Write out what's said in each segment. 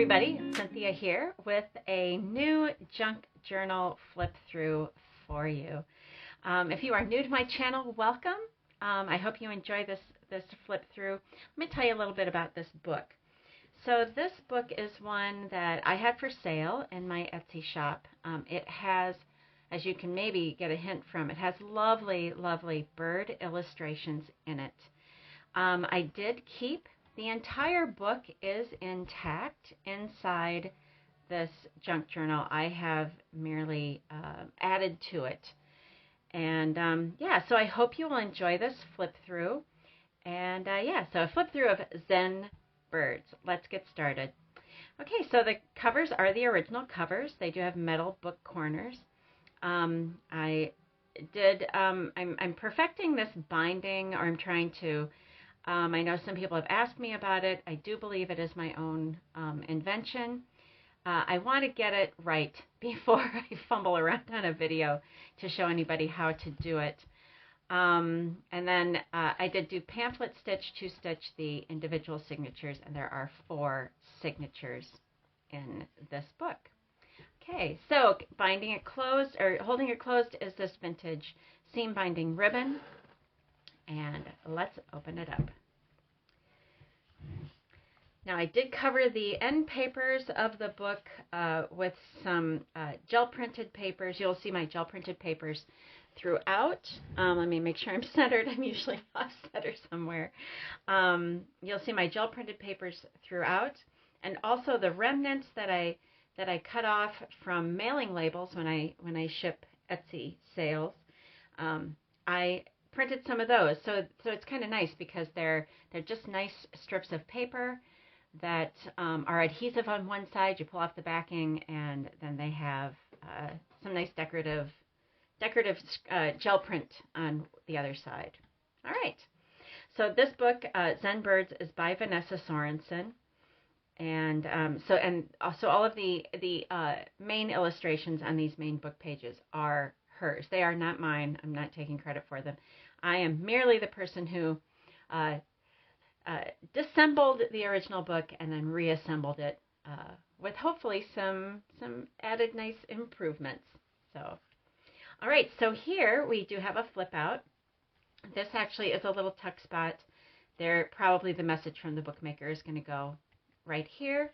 everybody, Cynthia here with a new junk journal flip through for you. If you are new to my channel, welcome. I hope you enjoy this flip through. Let me tell you a little bit about this book. So this book is one that I had for sale in my Etsy shop. It has, as you can maybe get a hint from, it has lovely, lovely bird illustrations in it. I did keep the entire book is intact inside this junk journal. I have merely added to it. And yeah, so I hope you will enjoy this flip through. And yeah, so a flip through of Zen Birds. Let's get started. Okay, so the covers are the original covers. They do have metal book corners. I'm perfecting this binding, or I'm trying to. I know some people have asked me about it. I do believe it is my own invention. I want to get it right before I fumble around on a video to show anybody how to do it. And then I did do pamphlet stitch to stitch the individual signatures, and there are 4 signatures in this book. Okay, so binding it closed, or holding it closed, is this vintage seam binding ribbon. And let's open it up. Now I did cover the end papers of the book with some gel printed papers. You'll see my gel printed papers throughout. Let me make sure I'm centered. I'm usually off center somewhere. You'll see my gel printed papers throughout, and also the remnants that I cut off from mailing labels when I ship Etsy sales. I printed some of those, so it's kind of nice because they're just nice strips of paper that are adhesive on one side. You pull off the backing, and then they have some nice decorative gel print on the other side. All right, so this book, Zen Birds, is by Vanessa Sorensen, and also all of the main illustrations on these main book pages are hers. They are not mine. I'm not taking credit for them. I am merely the person who disassembled the original book and then reassembled it with hopefully some added nice improvements. So, all right, so here we do have a flip out. This actually is a little tuck spot. There, probably the message from the bookmaker is going to go right here.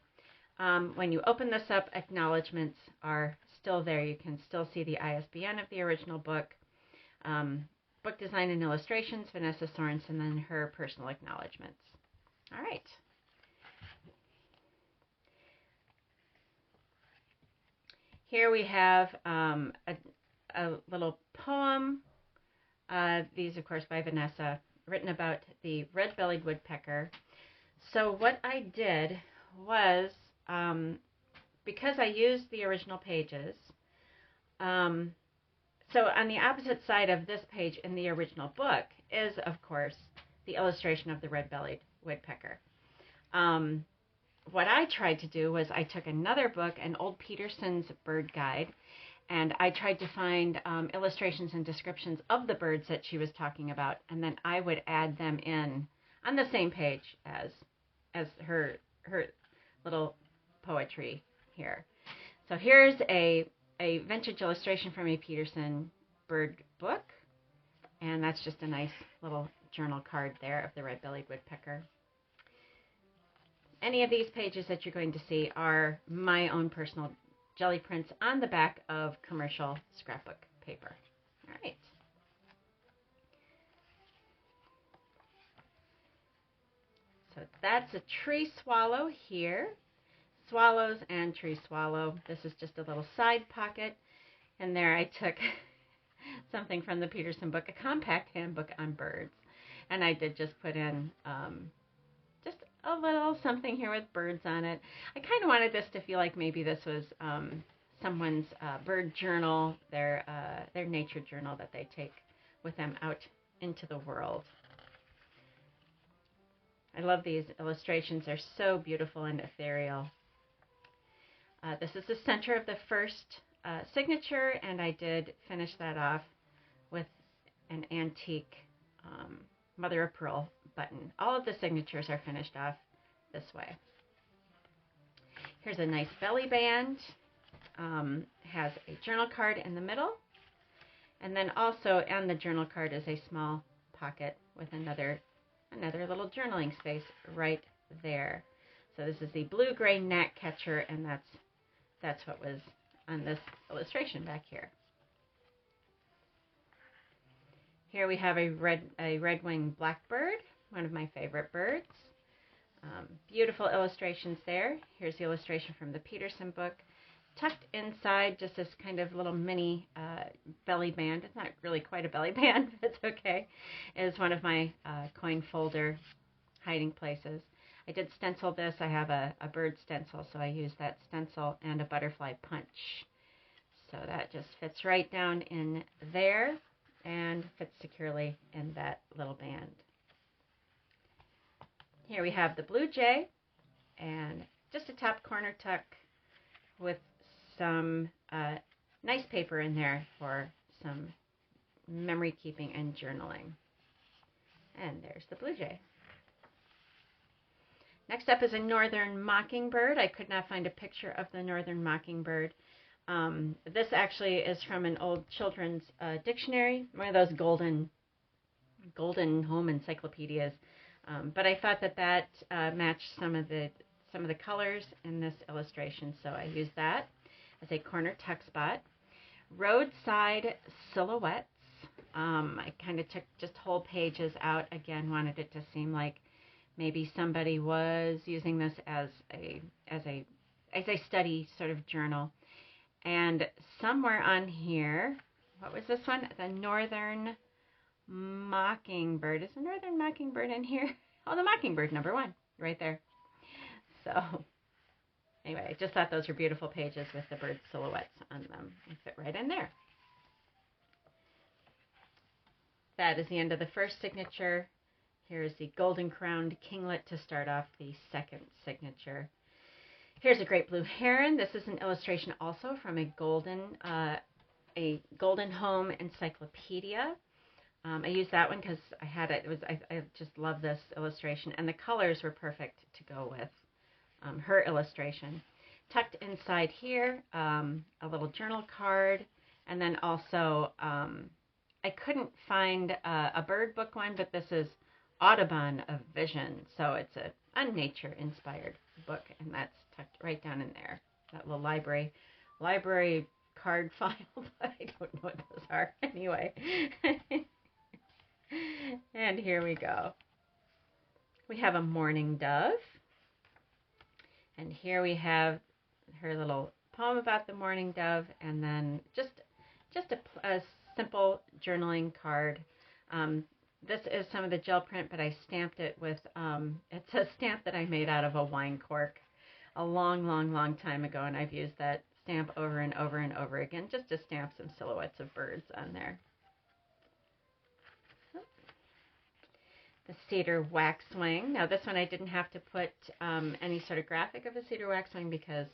When you open this up, acknowledgments are still there. You can still see the ISBN of the original book. Book design and illustrations, Vanessa Sorensen, and then her personal acknowledgments. All right. Here we have a little poem. These, of course, by Vanessa, written about the red-bellied woodpecker. So what I did was, because I used the original pages, so on the opposite side of this page in the original book is, of course, the illustration of the red-bellied woodpecker. What I tried to do was I took another book, an old Peterson's bird guide, and I tried to find illustrations and descriptions of the birds that she was talking about, and then I would add them in on the same page as her little poetry here. So here's a vintage illustration from a Peterson bird book, and that's just a nice little journal card there of the red-bellied woodpecker. Any of these pages that you're going to see are my own personal jelly prints on the back of commercial scrapbook paper. All right. So that's a tree swallow here. Swallows and tree swallow. This is just a little side pocket. And there I took something from the Peterson book, a compact handbook on birds. And I did just put in just a little something here with birds on it. I kind of wanted this to feel like maybe this was someone's bird journal, their nature journal that they take with them out into the world. I love these illustrations. They're so beautiful and ethereal. This is the center of the first signature, and I did finish that off with an antique mother of pearl button. All of the signatures are finished off this way. Here's a nice belly band. Has a journal card in the middle. And then also on the journal card is a small pocket with another little journaling space right there. So this is the blue-gray gnat catcher, and that's what was on this illustration back here. Here we have a red-winged blackbird, one of my favorite birds. Beautiful illustrations there. Here's the illustration from the Peterson book. Tucked inside just this kind of little mini belly band. It's not really quite a belly band, but it's okay. Is one of my coin folder hiding places. I did stencil this. I have a bird stencil, so I used that stencil and a butterfly punch. So that just fits right down in there and fits securely in that little band. Here we have the blue jay and just a top corner tuck with some nice paper in there for some memory keeping and journaling. And there's the blue jay. Next up is a northern mockingbird. I could not find a picture of the northern mockingbird. This actually is from an old children's dictionary, one of those golden home encyclopedias. But I thought that matched some of the colors in this illustration, so I used that as a corner tuck spot. Roadside silhouettes. I kind of took just whole pages out. Again, wanted it to seem like maybe somebody was using this as a study sort of journal. And somewhere on here, what was this one? The northern mockingbird. Is the northern mockingbird in here? Oh, the mockingbird #1 right there. So anyway, I just thought those were beautiful pages with the bird silhouettes on them. They fit right in there. That is the end of the first signature. Here's the golden crowned kinglet to start off the second signature. Here's a great blue heron. This is an illustration also from a golden home encyclopedia. I used that one because I had it. I just love this illustration, and the colors were perfect to go with her illustration. Tucked inside here, a little journal card, and then also I couldn't find a bird book one, but this is Audubon of Vision, so it's a nature-inspired book, and that's tucked right down in there. That little library card file, but I don't know what those are anyway. And here we go. We have a mourning dove, and here we have her little poem about the mourning dove, and then just a simple journaling card. This is some of the gel print, but I stamped it with, it's a stamp that I made out of a wine cork a long time ago, and I've used that stamp over and over and over again just to stamp some silhouettes of birds on there. The cedar waxwing. Now this one I didn't have to put any sort of graphic of a cedar waxwing because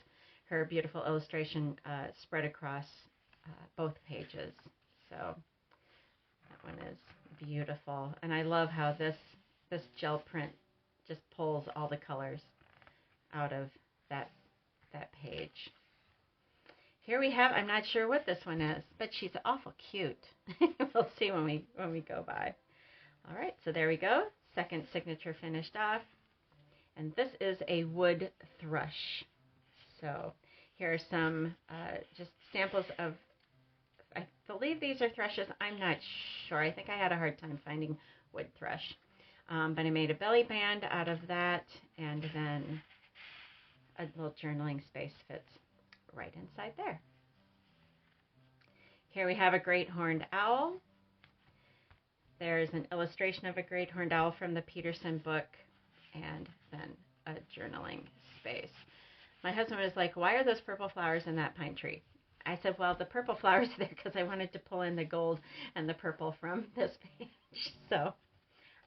her beautiful illustration spread across both pages. So that one is beautiful, and I love how this gel print just pulls all the colors out of that page. Here we have, I'm not sure what this one is, but she's awful cute. We'll see when we go by. All right, so there we go. Second signature finished off. And this is a wood thrush. So here are some just samples of, I believe these are thrushes. I'm not sure. I think I had a hard time finding wood thrush. But I made a belly band out of that, and then a little journaling space fits right inside there. Here we have a great horned owl. There's an illustration of a great horned owl from the Peterson book, and then a journaling space. My husband was like, why are those purple flowers in that pine tree? I said, well, the purple flowers are there because I wanted to pull in the gold and the purple from this page. So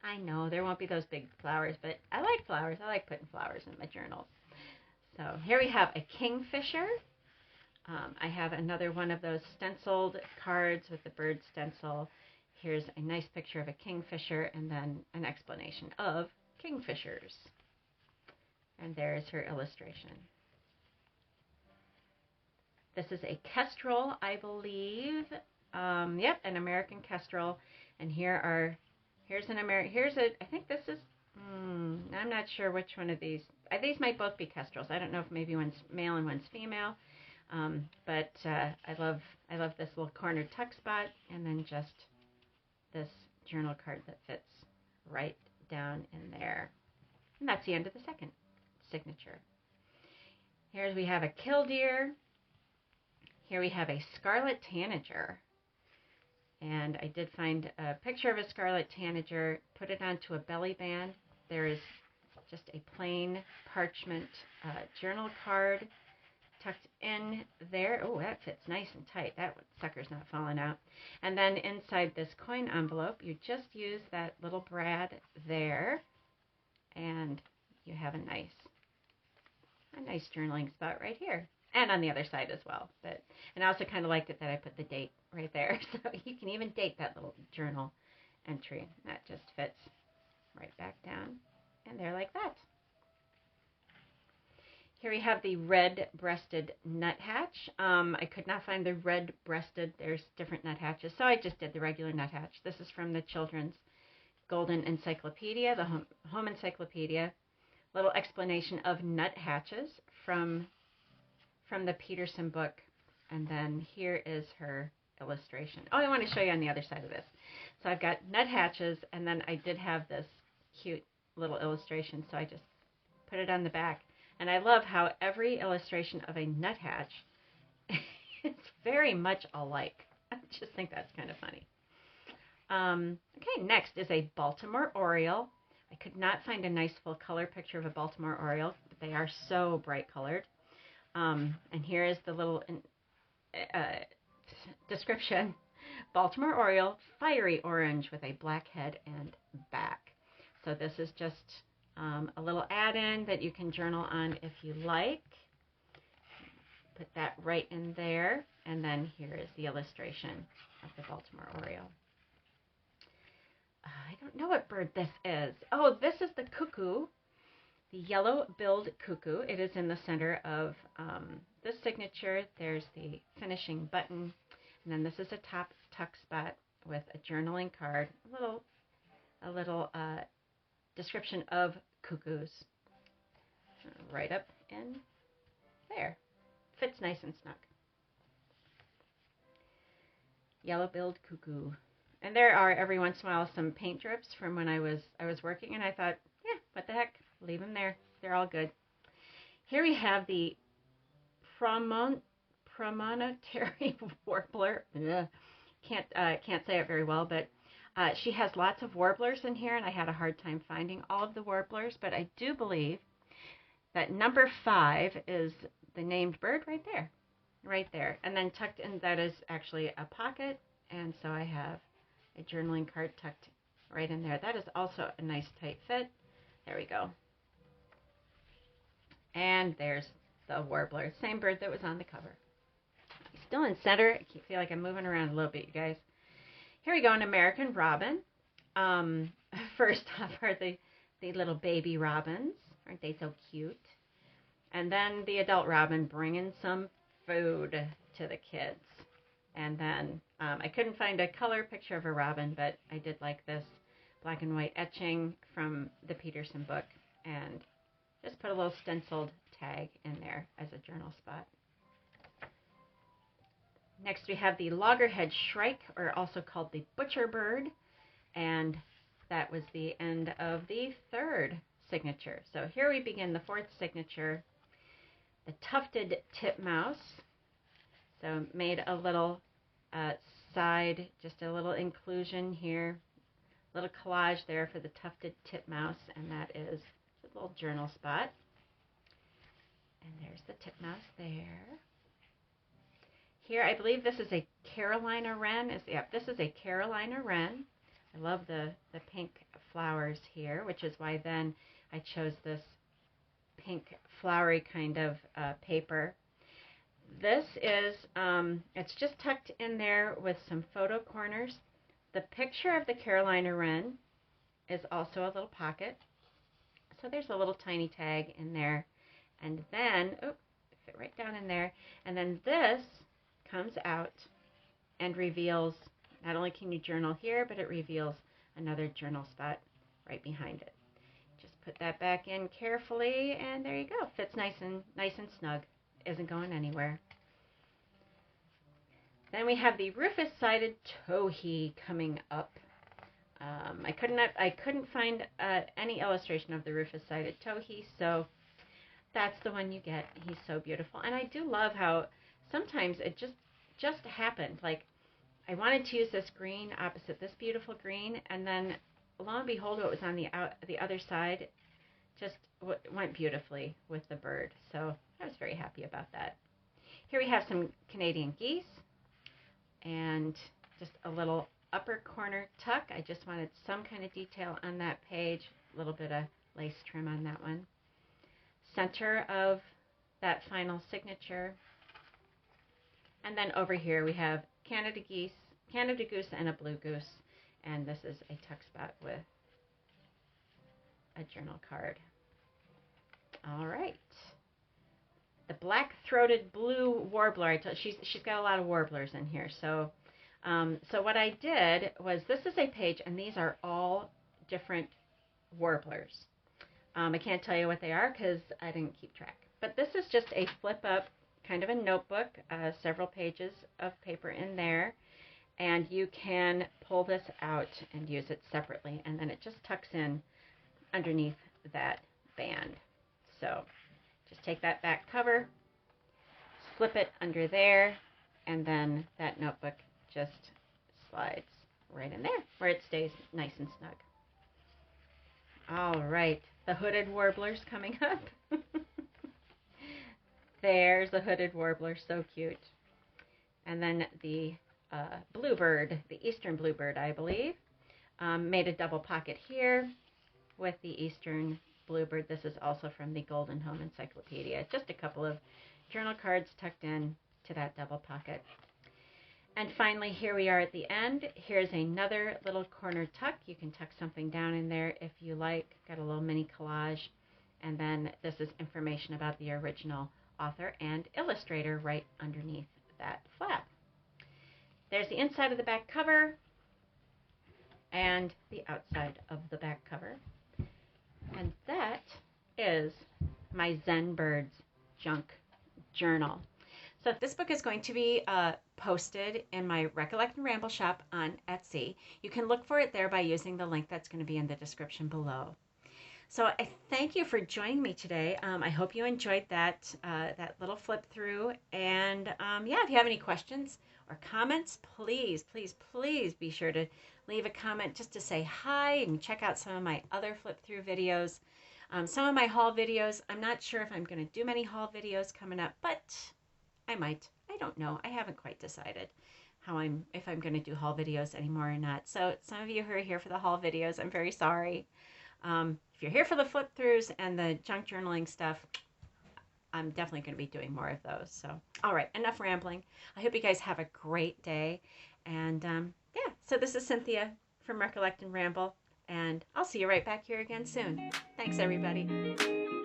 I know there won't be those big flowers, but I like flowers. I like putting flowers in my journals. So here we have a kingfisher. I have another one of those stenciled cards with the bird stencil. Here's a nice picture of a kingfisher and then an explanation of kingfishers. And there's her illustration. This is a kestrel, I believe. Yep, an American kestrel. And here's an American, I think this is, I'm not sure which one of these. These might both be kestrels. I don't know if maybe one's male and one's female. But I love this little corner tuck spot, and then just this journal card that fits right down in there. And that's the end of the second signature. Here we have a killdeer. Here we have a scarlet tanager. And I did find a picture of a scarlet tanager, put it onto a belly band. There is just a plain parchment journal card tucked in there. Oh, that fits nice and tight. That sucker's not falling out. And then inside this coin envelope, you just use that little brad there, and you have a nice journaling spot right here, and on the other side as well. And I also kind of liked it that I put the date right there, so you can even date that little journal entry. That just fits right back down in there like that. Here we have the red-breasted nuthatch. I could not find the red-breasted. There's different nuthatches, so I just did the regular nuthatch. This is from the Children's Golden Encyclopedia, the Home Encyclopedia. Little explanation of nuthatches from the Peterson book. And then here is her illustration. Oh, I want to show you on the other side of this. So I've got nuthatches, and then I did have this cute little illustration, so I just put it on the back. And I love how every illustration of a nuthatch is very much alike. I just think that's kind of funny. Okay, next is a Baltimore Oriole. I could not find a nice full color picture of a Baltimore Oriole, but they are so bright colored. And here is the little description. Baltimore Oriole, fiery orange with a black head and back. So this is just a little add-in that you can journal on if you like. Put that right in there. And then here is the illustration of the Baltimore Oriole. I don't know what bird this is. Oh, this is the cuckoo, the yellow-billed cuckoo. It is in the center of this signature. There's the finishing button. And then this is a top tuck spot with a journaling card, a little description of cuckoos right up in there. Fits nice and snug. Yellow-billed cuckoo. And there are every once in a while some paint drips from when I was working, and I thought, yeah, what the heck, leave them there. They're all good. Here we have the promontory warbler. Ugh. Can't say it very well, but she has lots of warblers in here, and I had a hard time finding all of the warblers, but I do believe that number 5 is the named bird right there. And then tucked in, that is actually a pocket, and so I have a journaling card tucked right in there. That is also a nice tight fit. There we go. And there's the warbler, same bird that was on the cover. Still in center. I feel like I'm moving around a little bit, you guys. Here we go, an American robin. First off are the little baby robins. Aren't they so cute? And then the adult robin bringing some food to the kids. And then I couldn't find a color picture of a robin, but I did like this black and white etching from the Peterson book, and just put a little stenciled tag in there as a journal spot. Next we have the loggerhead shrike, or also called the butcher bird, and that was the end of the third signature. So here we begin the fourth signature, the tufted titmouse. So made a little side, just a little inclusion here, little collage there for the tufted titmouse, and that is a little journal spot. And there's the titmouse there. Here, I believe this is a Carolina wren. This is a Carolina wren. I love the pink flowers here, which is why then I chose this pink flowery kind of paper. This is, it's just tucked in there with some photo corners. The picture of the Carolina wren is also a little pocket. So there's a little tiny tag in there. And then, fit right down in there. And then this comes out and reveals, not only can you journal here, but it reveals another journal spot right behind it. Just put that back in carefully, and there you go. Fits nice and snug. Isn't going anywhere. Then we have the rufous-sided towhee coming up. I couldn't find any illustration of the rufous-sided towhee, so that's the one you get. He's so beautiful, and I do love how sometimes it just happened. Like, I wanted to use this green opposite this beautiful green, and then lo and behold, what was on the other side just went beautifully with the bird. So I was very happy about that. Here we have some Canadian geese and just a little upper corner tuck. I just wanted some kind of detail on that page. A little bit of lace trim on that one. Center of that final signature. And then over here we have Canada goose and a blue goose. And this is a tuck spot with a journal card. All right. The black-throated blue warbler. She's got a lot of warblers in here. So what I did was, this is a page, and these are all different warblers. I can't tell you what they are because I didn't keep track. But this is just a flip-up, kind of a notebook, several pages of paper in there. And you can pull this out and use it separately, and then it just tucks in underneath that band. So just take that back cover, slip it under there, and then that notebook just slides right in there where it stays nice and snug. All right, the hooded warbler's coming up. There's the hooded warbler, so cute. And then the bluebird, the eastern bluebird, I believe, made a double pocket here with the eastern bluebird. This is also from the Golden Home Encyclopedia. Just a couple of journal cards tucked in to that double pocket. And finally, here we are at the end. Here's another little corner tuck. You can tuck something down in there if you like. Got a little mini collage. And then this is information about the original author and illustrator right underneath that flap. There's the inside of the back cover and the outside of the back cover. And that is my Zen Birds junk journal. So this book is going to be posted in my Recollect and Ramble shop on Etsy. You can look for it there by using the link that's going to be in the description below. So I thank you for joining me today. I hope you enjoyed that little flip through. And yeah, if you have any questions or comments, please be sure to leave a comment just to say hi, and check out some of my other flip through videos. Some of my haul videos, I'm not sure if I'm going to do many haul videos coming up, but I might. I don't know. I haven't quite decided if I'm going to do haul videos anymore or not. So some of you who are here for the haul videos, I'm very sorry. If you're here for the flip throughs and the junk journaling stuff, I'm definitely going to be doing more of those. So, all right, enough rambling. I hope you guys have a great day. And yeah, so this is Cynthia from Recollect and Ramble, and I'll see you right back here again soon. Thanks, everybody.